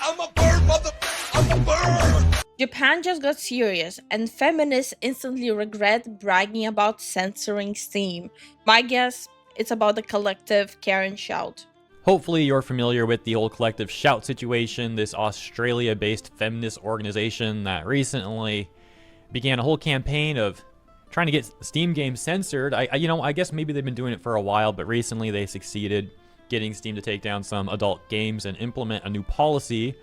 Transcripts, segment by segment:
I'm a bird, mother. I'm a bird. Japan just got serious, and feminists instantly regret bragging about censoring Steam. My guess, it's about the collective Karen shout. Hopefully you're familiar with the whole collective shout situation, this Australia-based feminist organization that recently began a whole campaign of trying to get Steam games censored. I guess maybe they've been doing it for a while, but recently they succeeded getting Steam to take down some adult games and implement a new policy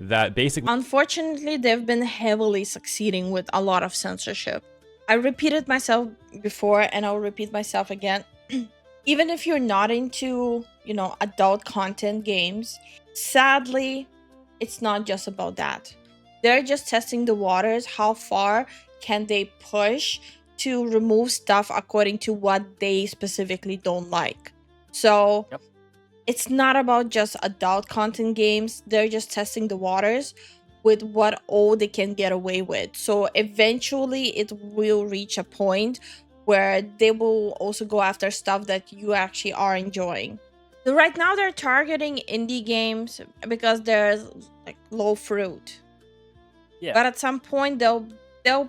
that basically... Unfortunately, they've been heavily succeeding with a lot of censorship. I repeated myself before, and I'll repeat myself again. Even if you're not into, adult content games, sadly, it's not just about that. They're just testing the waters. How far can they push to remove stuff according to what they specifically don't like? So It's not about just adult content games. They're just testing the waters with what all they can get away with. So eventually it will reach a point where they will also go after stuff that you actually are enjoying. So right now they're targeting indie games because there's like low fruit. Yeah. But at some point they'll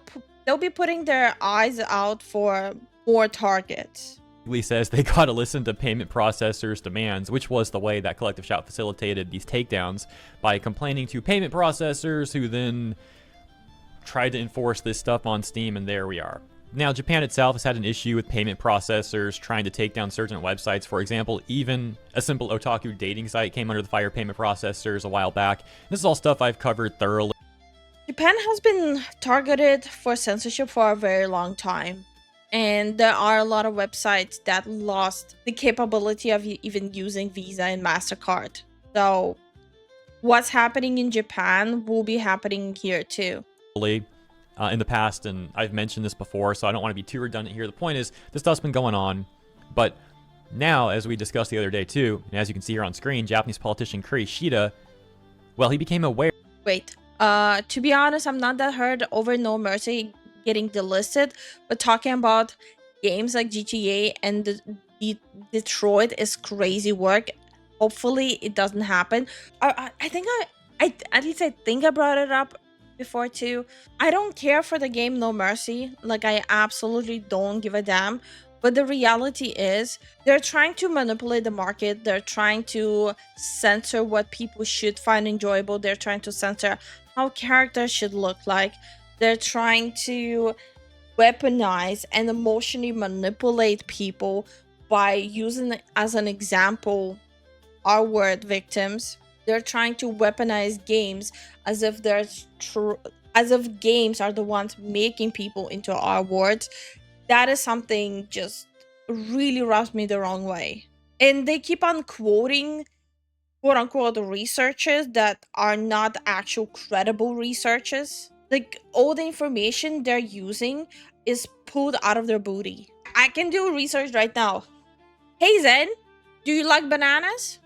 be putting their eyes out for more targets. says they gotta listen to payment processors' demands, which was the way that Collective Shout facilitated these takedowns, by complaining to payment processors who then tried to enforce this stuff on Steam, and there we are. Now, Japan itself has had an issue with payment processors trying to take down certain websites. For example, even a simple otaku dating site came under the fire of payment processors a while back. This is all stuff I've covered thoroughly. Japan has been targeted for censorship for a very long time. And there are a lot of websites that lost the capability of even using Visa and MasterCard. So what's happening in Japan will be happening here too. In the past, and I've mentioned this before, so I don't want to be too redundant here. The point is, this stuff's been going on, but now, as we discussed the other day too, and as you can see here on screen, Japanese politician Kurishida, well, he became aware... Wait, to be honest, I'm not that heard over No Mercy getting delisted, but talking about games like GTA and Detroit is crazy work. Hopefully it doesn't happen. I think I brought it up before too. I don't care for the game No Mercy. Like, I absolutely don't give a damn. But the reality is they're trying to manipulate the market. They're trying to censor what people should find enjoyable. They're trying to censor how characters should look like. They're trying to weaponize and emotionally manipulate people by using, as an example, R-word victims. They're trying to weaponize games as if games are the ones making people into R-words. That is something just really rubs me the wrong way. And they keep on quoting quote-unquote researchers that are not actual credible researchers. Like, all the information they're using is pulled out of their booty. I can do research right now. Hey Zen, do you like bananas?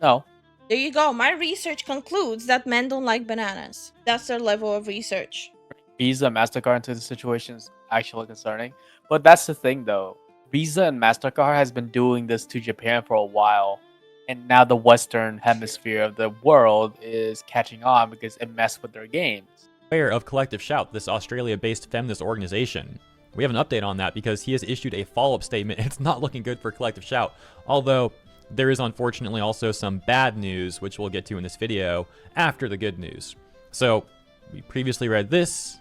No. There you go. My research concludes that men don't like bananas. That's their level of research. Visa and MasterCard into the situation is actually concerning. But that's the thing, though. Visa and MasterCard has been doing this to Japan for a while. And now the Western hemisphere of the world is catching on because it messed with their games. Aware of Collective Shout, this Australia-based feminist organization. We have an update on that because he has issued a follow-up statement. It's not looking good for Collective Shout. Although, there is unfortunately also some bad news, which we'll get to in this video, after the good news. So, we previously read this.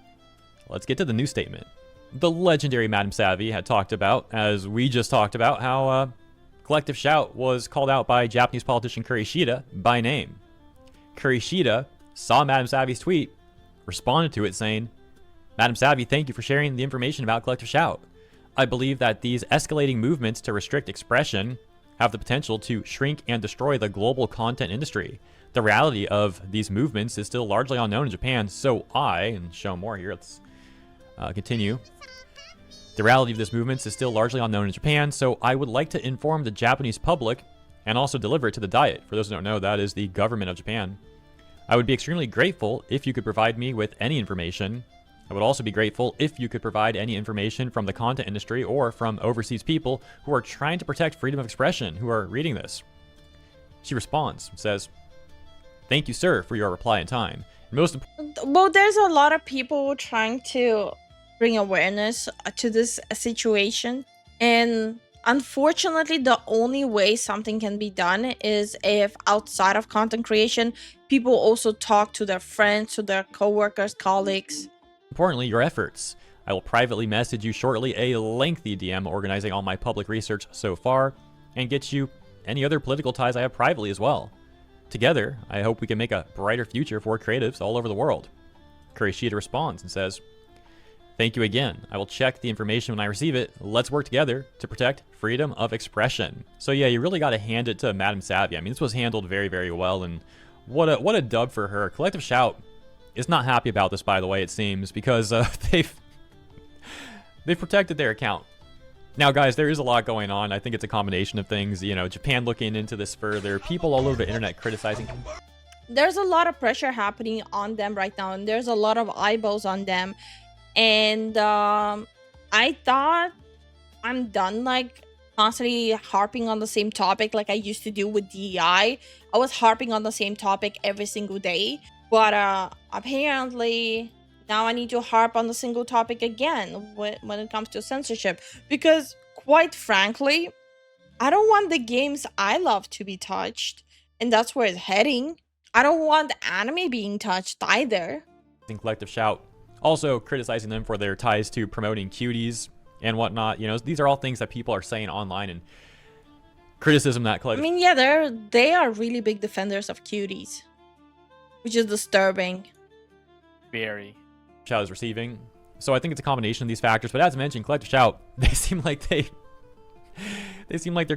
Let's get to the new statement. The legendary Madame Savvy had talked about, as we just talked about, how Collective Shout was called out by Japanese politician Kurishida by name. Kurishida saw Madame Savvy's tweet, responded to it saying, "Madame Savvy, thank you for sharing the information about Collective Shout. I believe that these escalating movements to restrict expression have the potential to shrink and destroy the global content industry. The reality of these movements is still largely unknown in Japan, so and show more here, let's continue. The reality of this movement is still largely unknown in Japan, so I would like to inform the Japanese public and also deliver it to the Diet. For those who don't know, that is the government of Japan. I would be extremely grateful if you could provide me with any information. I would also be grateful if you could provide any information from the content industry or from overseas people who are trying to protect freedom of expression who are reading this." She responds and says, Thank you, sir, for your reply in time. Most Well, there's a lot of people trying to bring awareness to this situation, and unfortunately the only way something can be done is if outside of content creation people also talk to their friends, to their coworkers, colleagues. importantly, your efforts. I will privately message you shortly a lengthy DM organizing all my public research so far and get you any other political ties I have privately as well. Together, I hope we can make a brighter future for creatives all over the world. Kurishida responds and says, thank you again. I will check the information when I receive it. Let's work together to protect freedom of expression. So yeah, you really got to hand it to Madame Savvy. I mean, this was handled very, very well, and what a dub for her. Collective Shout is not happy about this, by the way, it seems, because they've protected their account. Now, guys, there is a lot going on. I think it's a combination of things. You know, Japan looking into this further, people all over the internet criticizing. There's a lot of pressure happening on them right now, and there's a lot of eyeballs on them. And I thought I'm done like constantly harping on the same topic like I used to do with DEI. I was harping on the same topic every single day, but apparently now I need to harp on the single topic again when it comes to censorship, because quite frankly, I don't want the games I love to be touched, and that's where it's heading. I don't want anime being touched either. Collective Shout also criticizing them for their ties to promoting cuties and whatnot. You know, these are all things that people are saying online, and criticism that Collective. I mean, yeah, they are really big defenders of cuties, which is disturbing. Very. Shout is receiving. So I think it's a combination of these factors. But as mentioned, Collective Shout, they seem like they're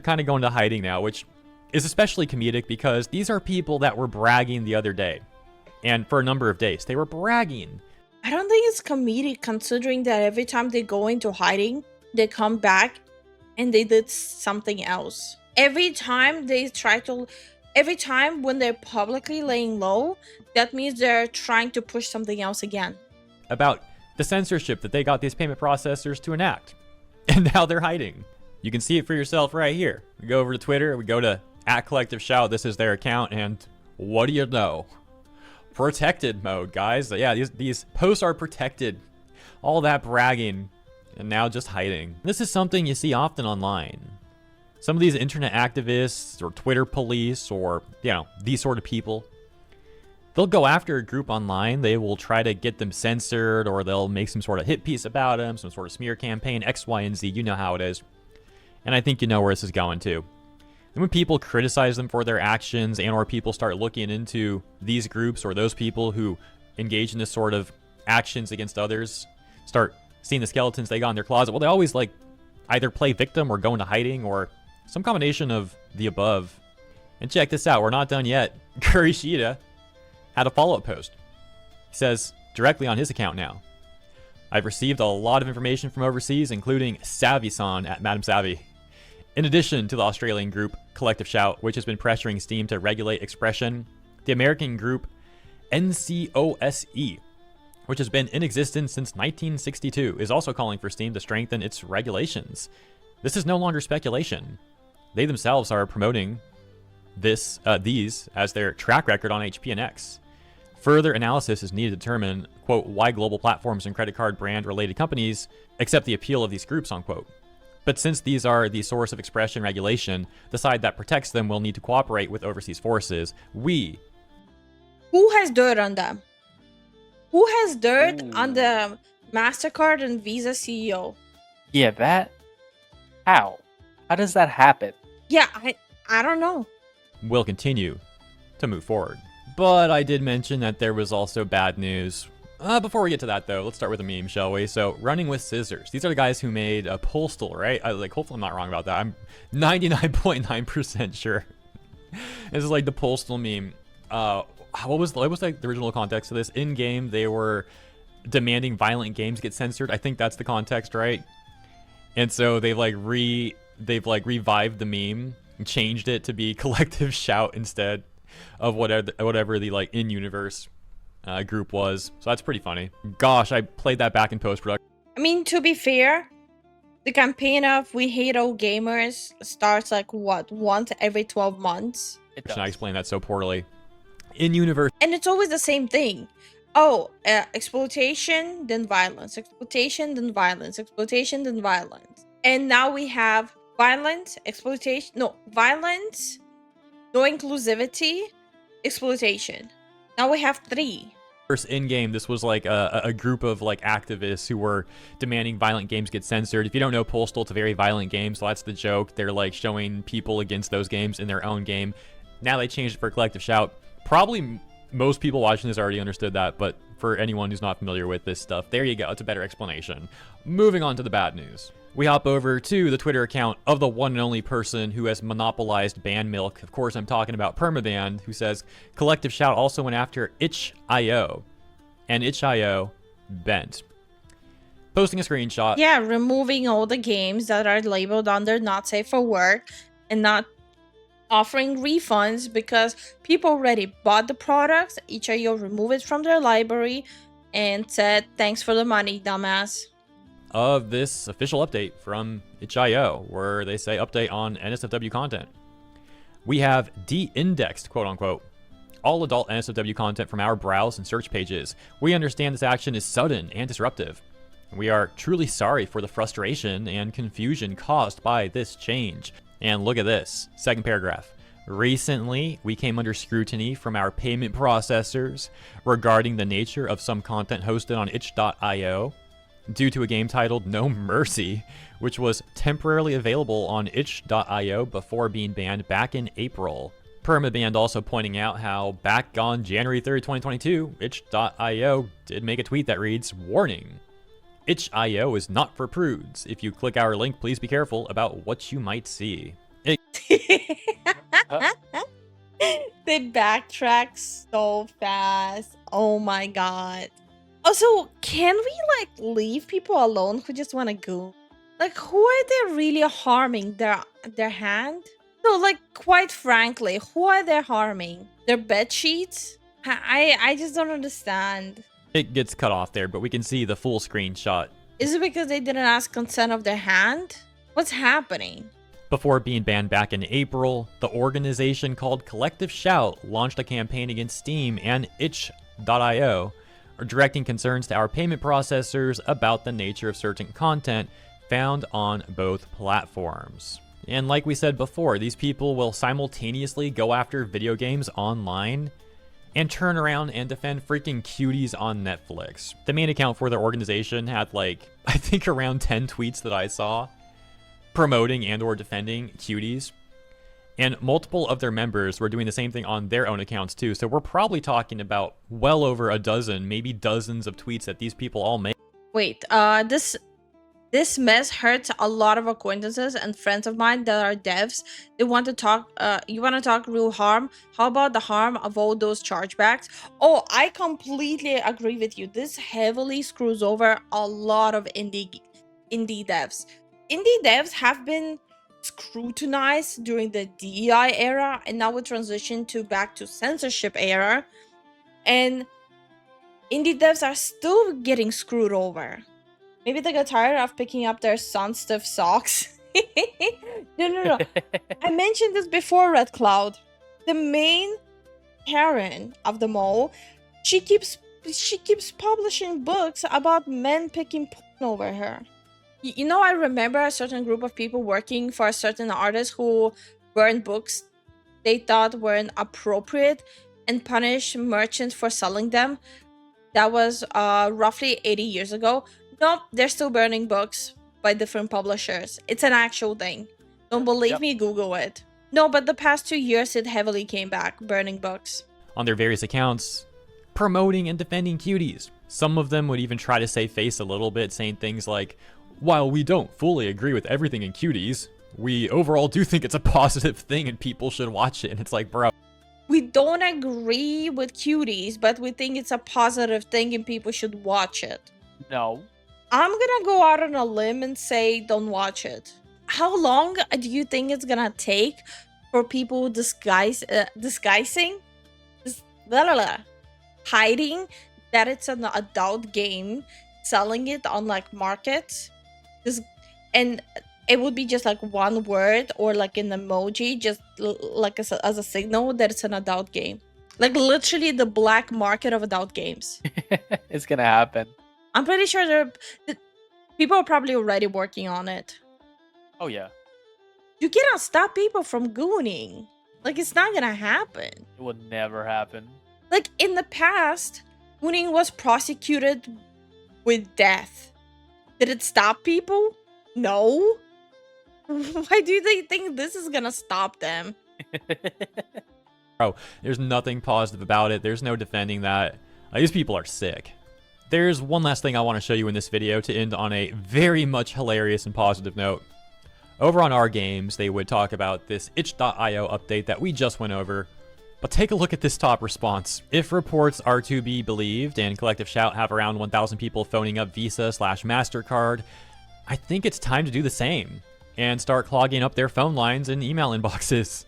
kind of going to hiding now, which is especially comedic because these are people that were bragging the other day, and for a number of days they were bragging. I don't think it's comedic considering that every time they go into hiding, they come back and they did something else. Every time when they're publicly laying low, that means they're trying to push something else again. About the censorship that they got these payment processors to enact. And now they're hiding. You can see it for yourself right here. We go over to Twitter, we go to @CollectiveShout, this is their account, and what do you know? Protected mode, guys. Yeah, these posts are protected. All that bragging, and now just hiding. This is something you see often online. Some of these internet activists or Twitter police or, you know, these sort of people, they'll go after a group online, they will try to get them censored, or they'll make some sort of hit piece about them, some sort of smear campaign, X, Y, and Z, you know how it is. And I think you know where this is going to. And when people criticize them for their actions, and or people start looking into these groups or those people who engage in this sort of actions against others, start seeing the skeletons they got in their closet, well, they always like either play victim or go into hiding or some combination of the above. And check this out, we're not done yet. Kurishida had a follow-up post. He says directly on his account now, I've received a lot of information from overseas, including Savvy-san at Madame Savvy. In addition to the Australian group Collective Shout, which has been pressuring Steam to regulate expression, the American group NCOSE, which has been in existence since 1962, is also calling for Steam to strengthen its regulations. This is no longer speculation. They themselves are promoting these as their track record on HP&X. Further analysis is needed to determine, quote, why global platforms and credit card brand related companies accept the appeal of these groups, unquote. But since these are the source of expression regulation, the side that protects them will need to cooperate with overseas forces. Who has dirt on them? Who has dirt on the MasterCard and Visa CEO? Yeah, that. How? How does that happen? Yeah, I don't know. will continue to move forward. But I did mention that there was also bad news. Before we get to that, though, let's start with a meme, shall we? So, Running with Scissors. These are the guys who made a Postal, right? Hopefully I'm not wrong about that. I'm 99.9% sure. This is like the Postal meme. What was like the original context of this? In game, they were demanding violent games get censored. I think that's the context, right? And so they've revived the meme and changed it to be Collective Shout instead of whatever the like in-universe group was. So that's pretty funny. Gosh, I played that back in post-production. I mean, to be fair, the campaign of We Hate Old Gamers starts like what, once every 12 months? I explained that so poorly. In universe. And it's always the same thing. Oh, exploitation, then violence, exploitation, then violence, exploitation, then violence. And now we have violence, exploitation, no, violence, no inclusivity, exploitation. Now we have 3. In game, this was like a group of like activists who were demanding violent games get censored. If you don't know, Postal, it's a very violent game, so that's the joke. They're like showing people against those games in their own game. Now they changed it for Collective Shout. Probably most people watching this already understood that, but for anyone who's not familiar with this stuff, there you go. It's a better explanation. Moving on to the bad news. We hop over to the Twitter account of the one and only person who has monopolized ban milk. Of course, I'm talking about Permaband, who says Collective Shout also went after itch.io, and itch.io bent. Posting a screenshot. Yeah, removing all the games that are labeled under not safe for work and not offering refunds because people already bought the products. itch.io removed it from their library and said, thanks for the money, dumbass. Of this official update from itch.io, where they say update on NSFW content. We have de-indexed, quote unquote, all adult NSFW content from our browse and search pages. We understand this action is sudden and disruptive. We are truly sorry for the frustration and confusion caused by this change. And look at this, second paragraph. Recently, we came under scrutiny from our payment processors regarding the nature of some content hosted on itch.io. Due to a game titled No Mercy, which was temporarily available on itch.io before being banned back in April. Permaband also pointing out how back on January 3rd, 2022, itch.io did make a tweet that reads, warning, itch.io is not for prudes. If you click our link, please be careful about what you might see. They backtrack so fast. Oh my god. Also, can we like leave people alone who just want to go? Like, who are they really harming? Their hand? No, like, quite frankly, who are they harming? Their bed sheets? I just don't understand. It gets cut off there, but we can see the full screenshot. Is it because they didn't ask consent of their hand? What's happening? Before being banned back in April, the organization called Collective Shout launched a campaign against Steam and itch.io, directing concerns to our payment processors about the nature of certain content found on both platforms. And like we said before, these people will simultaneously go after video games online and turn around and defend freaking cuties on Netflix. The main account for their organization had like, I think around 10 tweets that I saw promoting and or defending cuties. And multiple of their members were doing the same thing on their own accounts too. So we're probably talking about well over a dozen, maybe dozens of tweets that these people all make. Wait, this mess hurts a lot of acquaintances and friends of mine that are devs. They want to talk, you want to talk real harm? How about the harm of all those chargebacks? Oh, I completely agree with you. This heavily screws over a lot of indie devs. Indie devs have been scrutinized during the DEI era, and now we transition back to censorship era, and indie devs are still getting screwed over. Maybe they got tired of picking up their sun-stiff socks. No. I mentioned this before, Red Cloud. The main Karen of them all, she keeps publishing books about men picking porn over her. You know, I remember a certain group of people working for a certain artist who burned books they thought were inappropriate and punished merchants for selling them. That was roughly 80 years ago. Nope, they're still burning books by different publishers. It's an actual thing. Don't believe me? Google it. No, but the past 2 years it heavily came back, burning books. On their various accounts, promoting and defending cuties. Some of them would even try to save face a little bit, saying things like, while we don't fully agree with everything in cuties, we overall do think it's a positive thing and people should watch it. And it's like, bro. We don't agree with cuties, but we think it's a positive thing and people should watch it. No. I'm gonna go out on a limb and say don't watch it. How long do you think it's gonna take for people hiding that it's an adult game, selling it on like markets? And it would be just like one word or like an emoji, just like as a signal that it's an adult game. Like literally the black market of adult games. It's gonna happen. I'm pretty sure people are probably already working on it. Oh yeah, You cannot stop people from gooning. Like it's not gonna happen. it would never happen. Like in the past, gooning was prosecuted with death. Did it stop people? No. Why do they think this is gonna stop them? Bro, there's nothing positive about it. There's no defending that. These people are sick. There's one last thing I want to show you in this video to end on a very much hilarious and positive note. Over on our games, they would talk about this itch.io update that we just went over. But take a look at this top response. If reports are to be believed and Collective Shout have around 1,000 people phoning up Visa/MasterCard, I think it's time to do the same and start clogging up their phone lines and email inboxes.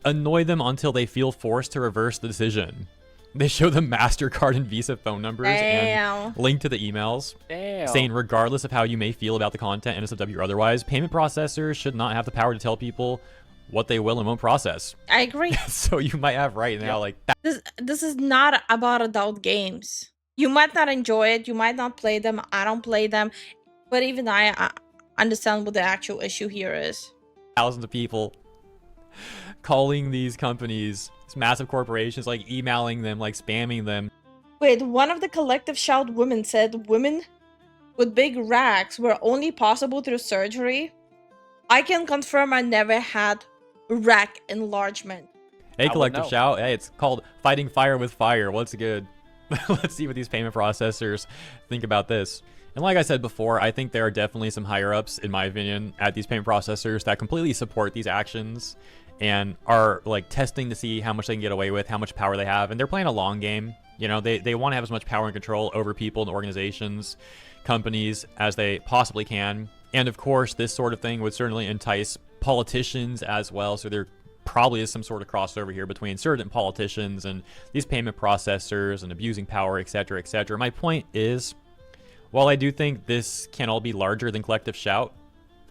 Annoy them until they feel forced to reverse the decision. They show them MasterCard and Visa phone numbers and link to the emails, saying regardless of how you may feel about the content, NSFW or otherwise, payment processors should not have the power to tell people what they will and won't process. I agree. So you might have right now, like that. This is not about adult games. You might not enjoy it. You might not play them. I don't play them. But even I understand what the actual issue here is. Thousands of people calling these companies, these massive corporations, like emailing them, like spamming them. Wait, one of the Collective Shout women said women with big racks were only possible through surgery. I can confirm I never had rack enlargement. Hey, Collective Shout. Hey, it's called Fighting Fire with Fire. What's good? Let's see what these payment processors think about this. And like I said before, I think there are definitely some higher ups, in my opinion, at these payment processors that completely support these actions and are like testing to see how much they can get away with, how much power they have. And they're playing a long game. You know, they want to have as much power and control over people and organizations, companies as they possibly can. And of course, this sort of thing would certainly entice politicians as well. So there probably is some sort of crossover here between certain politicians and these payment processors and abusing power, etc., etc. My point is, while I do think this can all be larger than Collective Shout,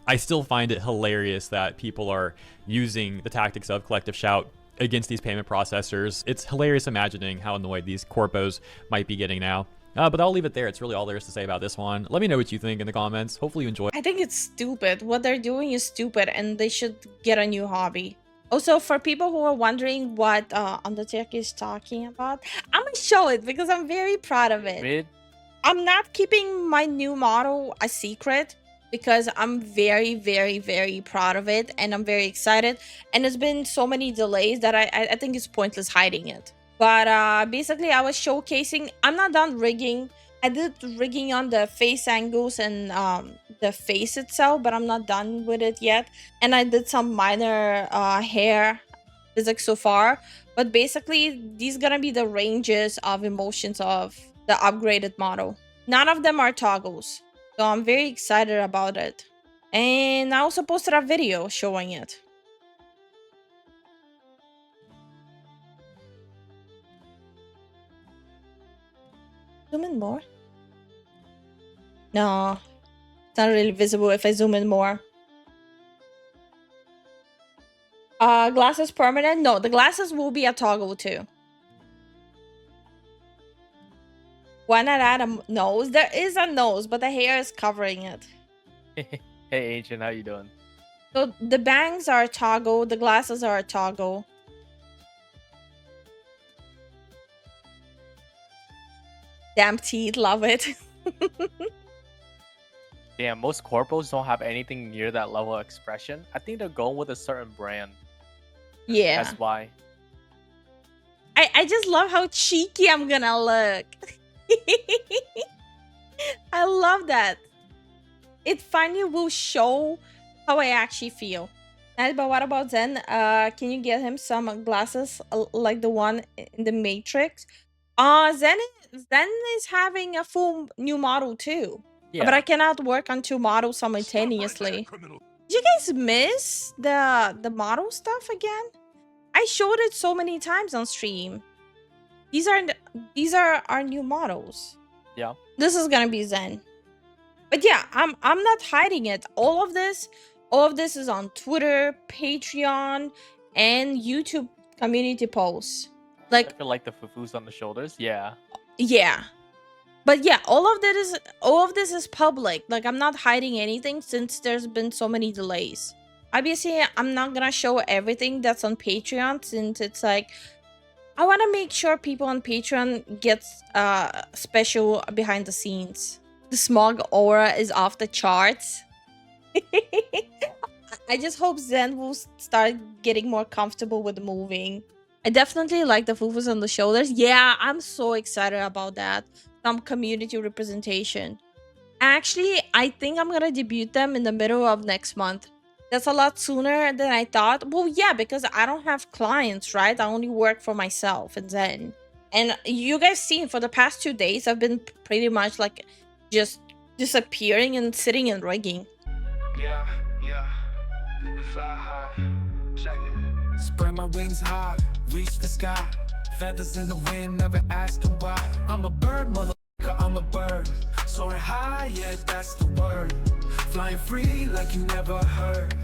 I still find it hilarious that people are using the tactics of Collective Shout against these payment processors. It's hilarious imagining how annoyed these corpos might be getting now. But I'll leave it there. It's really all there is to say about this one. Let me know what you think in the comments. Hopefully you enjoy. I think it's stupid. What they're doing is stupid and they should get a new hobby. Also, for people who are wondering what Undertaker is talking about, I'm gonna show it because I'm very proud of it. I'm not keeping my new model a secret because I'm very, very, very proud of it and I'm very excited. And there's been so many delays that I think it's pointless hiding it. But basically, I was showcasing. I'm not done rigging. I did rigging on the face angles and the face itself, but I'm not done with it yet. And I did some minor hair physics so far. But basically, these gonna be the ranges of emotions of the upgraded model. None of them are toggles. So I'm very excited about it. And I also posted a video showing it. Zoom in more? No, it's not really visible if I zoom in more. Glasses permanent? No, the glasses will be a toggle too. Why not add a nose? There is a nose, but the hair is covering it. Hey, Ancient, how you doing? So the bangs are a toggle, the glasses are a toggle. Damn teeth, love it. Damn, most corpos don't have anything near that level of expression. I think they're going with a certain brand. Yeah. That's why. I just love how cheeky I'm gonna look. I love that. It finally will show how I actually feel. But what about Zen? Can you get him some glasses like the one in the Matrix? Zen is having a full new model too. Yeah. But I cannot work on two models simultaneously. Did you guys miss the model stuff again? I showed it so many times on stream. These are our new models. Yeah. This is gonna be Zen. But yeah, I'm not hiding it. All of this is on Twitter, Patreon, and YouTube community posts. Like, I feel like the fufus on the shoulders. Yeah. yeah. But yeah, all of this is public. Like, I'm not hiding anything since there's been so many delays. Obviously, I'm not gonna show everything that's on Patreon, since it's like, I want to make sure people on Patreon gets special behind the scenes. The smog aura is off the charts. I just hope Zen will start getting more comfortable with moving. I definitely like the fufus on the shoulders. Yeah, I'm so excited about that. Some community representation. Actually, I think I'm gonna debut them in the middle of next month. That's a lot sooner than I thought. Well, yeah, because I don't have clients, right? I only work for myself and Zen. And you guys seen for the past 2 days, I've been pretty much like just disappearing and sitting and rigging. Yeah, fly high. Check it. Spread my wings high, reach the sky. Feathers in the wind, never asking why. I'm a bird, motherfucker, I'm a bird. Soaring high, yeah, that's the word. Flying free like you never heard.